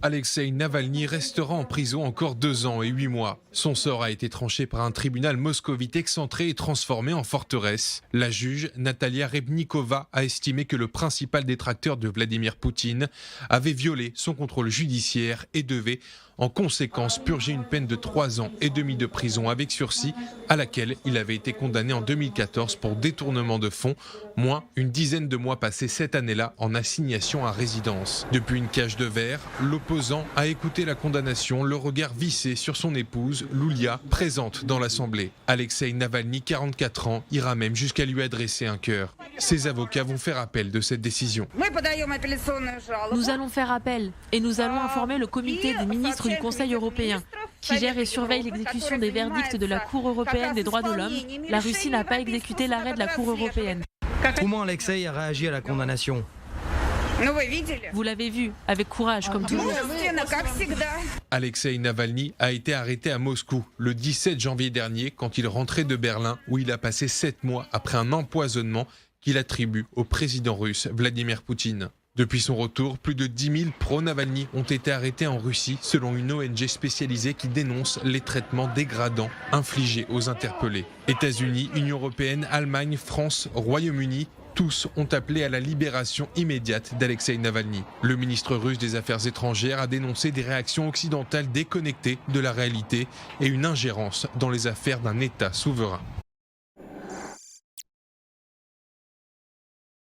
Alexeï Navalny restera en prison encore 2 ans et 8 mois. Son sort a été tranché par un tribunal moscovite excentré et transformé en forteresse. La juge, Natalia Rebnikova, a estimé que le principal détracteur de Vladimir Poutine avait violé son contrôle judiciaire et devait, en conséquence, purger une peine de 3 ans et demi de prison avec sursis, à laquelle il avait été condamné en 2014 pour détournement de fonds, moins une dizaine de mois passés cette année-là en assignation à résidence. Depuis une cage de verre, l'opposant a écouté la condamnation, le regard vissé sur son épouse, Loulia, présente dans l'Assemblée. Alexeï Navalny, 44 ans, ira même jusqu'à lui adresser un cœur. Ses avocats vont faire appel de cette décision. Nous allons faire appel et nous allons informer le comité des ministres du Conseil européen qui gère et surveille l'exécution des verdicts de la Cour européenne des droits de l'homme. La Russie n'a pas exécuté l'arrêt de la Cour européenne. Comment Alexeï a réagi à la condamnation ? Vous l'avez vu, avec courage comme toujours. Alexeï Navalny a été arrêté à Moscou le 17 janvier dernier quand il rentrait de Berlin où il a passé 7 mois après un empoisonnement qu'il attribue au président russe Vladimir Poutine. Depuis son retour, plus de 10 000 pro-Navalny ont été arrêtés en Russie selon une ONG spécialisée qui dénonce les traitements dégradants infligés aux interpellés. États-Unis, Union européenne, Allemagne, France, Royaume-Uni, tous ont appelé à la libération immédiate d'Alexeï Navalny. Le ministre russe des Affaires étrangères a dénoncé des réactions occidentales déconnectées de la réalité et une ingérence dans les affaires d'un État souverain.